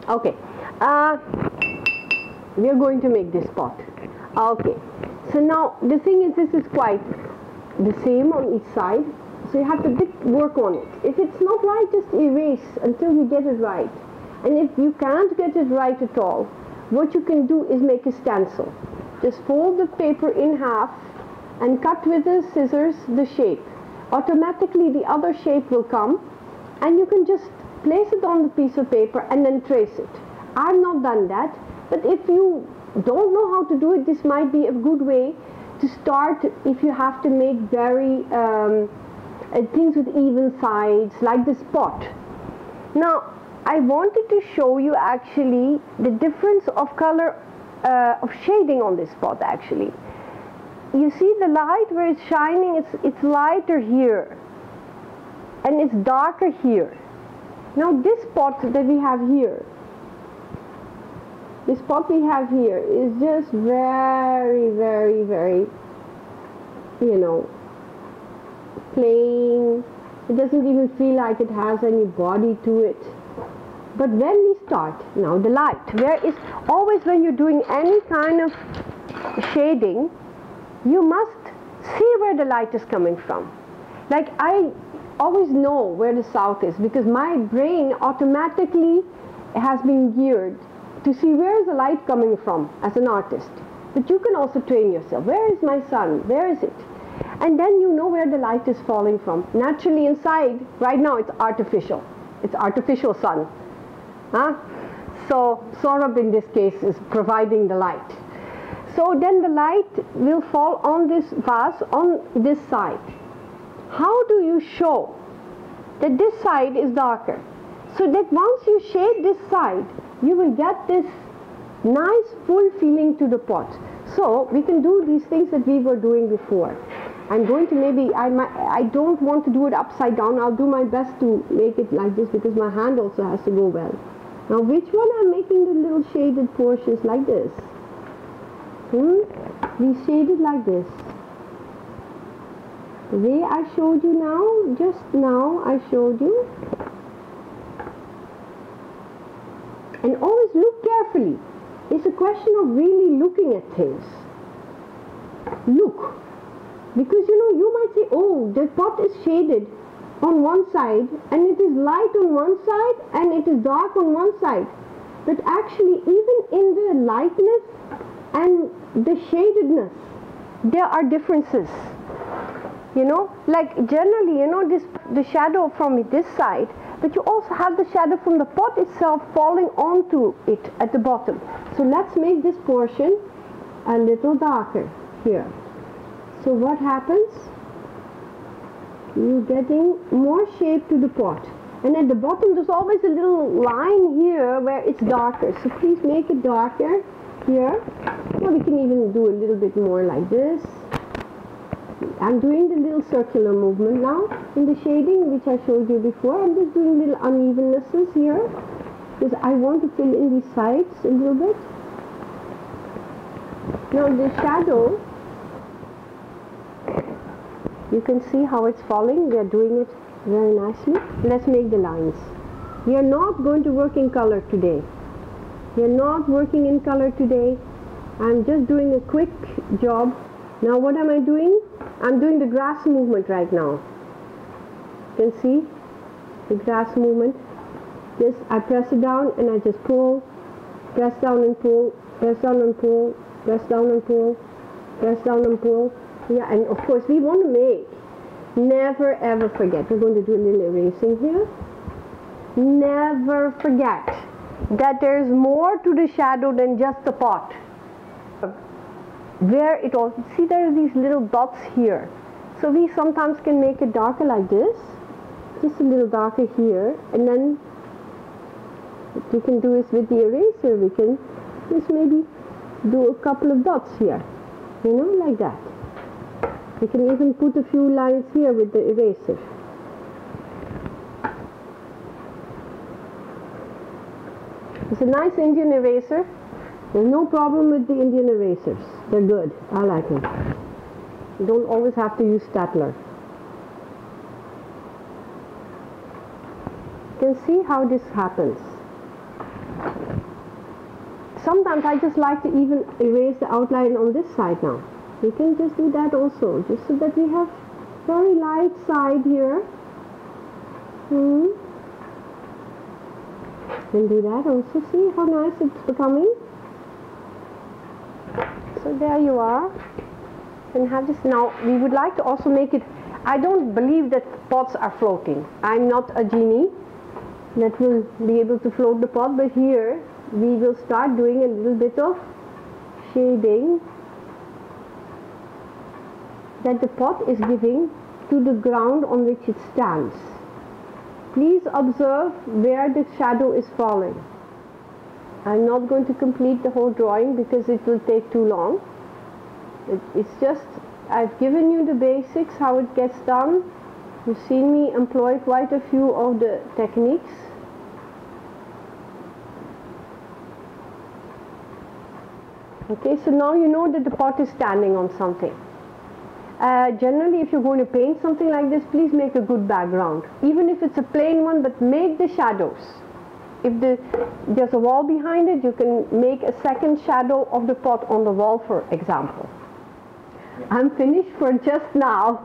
Okay, we are going to make this pot. Okay, so now the thing is, this is quite the same on each side, so you have to work on it. If it's not right, just erase until you get it right. And if you can't get it right at all, what you can do is make a stencil. Just fold the paper in half and cut with the scissors the shape. Automatically the other shape will come, and you can just place it on the piece of paper and then trace it. I've not done that, but if you don't know how to do it, this might be a good way to start if you have to make very things with even sides, like this pot. Now, I wanted to show you actually the difference of color, of shading on this pot actually. You see the light where it's shining, it's lighter here, and it's darker here. Now this pot that we have here, this pot we have here is just very, very, very, you know, plain. It doesn't even feel like it has any body to it. But when we start, now the light, where is always when you're doing any kind of shading, you must see where the light is coming from. Like I always know where the south is because my brain automatically has been geared to see where is the light coming from as an artist. But you can also train yourself. Where is my sun? Where is it? And then you know where the light is falling from. Naturally inside, right now it's artificial. It's artificial sun. So Saurabh in this case is providing the light. So then the light will fall on this vase on this side. How do you show that this side is darker? So that once you shade this side, you will get this nice full feeling to the pot. So we can do these things that we were doing before. I'm going to maybe, I don't want to do it upside down. I'll do my best to make it like this because my hand also has to go well. Now which one I'm making the little shaded portions like this? We shade it like this. The way I showed you now, just now I showed you. And always look carefully. It's a question of really looking at things. Look. Because you know, you might say, oh, the pot is shaded on one side and it is light on one side and it is dark on one side. But actually, even in the lightness and the shadedness, there are differences. You know, like generally, you know, the shadow from this side, but you also have the shadow from the pot itself falling onto it at the bottom. So let's make this portion a little darker here. So what happens? You're getting more shape to the pot. And at the bottom there's always a little line here where it's darker. So please make it darker here. Now we can even do a little bit more like this. I'm doing the little circular movement now in the shading which I showed you before. I'm just doing little unevennesses here because I want to fill in these sides a little bit. Now the shadow, you can see how it's falling. We are doing it very nicely. Let's make the lines. We are not going to work in color today. We are not working in color today. I'm just doing a quick job. Now what am I doing? I'm doing the grass movement right now. You can see the grass movement. Just I press it down and I just pull, press down and pull, press down and pull, press down and pull, press down and pull. Yeah, and of course we want to make, never ever forget, we're going to do a little erasing here. Never forget that there's more to the shadow than just the pot. Where it all, see there are these little dots here. So we sometimes can make it darker like this, just a little darker here, and then what we can do is with the eraser we can just maybe do a couple of dots here, you know, like that. We can even put a few lines here with the eraser. It's a nice Indian eraser. There's no problem with the Indian erasers. They're good. I like them. You don't always have to use Staedtler. You can see how this happens. sometimes I just like to even erase the outline on this side now. We can just do that also, just so that we have very light side here. Can do that also. See how nice it's becoming. So there you are. And have this. Now we would like to also make it. I don't believe that pots are floating. I'm not a genie that will be able to float the pot, but here we will start doing a little bit of shading that the pot is giving to the ground on which it stands. Please observe where the shadow is falling. I'm not going to complete the whole drawing because it will take too long. It's just, I've given you the basics, how it gets done. You've seen me employ quite a few of the techniques. Okay, so now you know that the pot is standing on something. Generally, if you're going to paint something like this, please make a good background. Even if it's a plain one, but make the shadows. If there's a wall behind it, you can make a second shadow of the pot on the wall, for example. I'm finished for just now.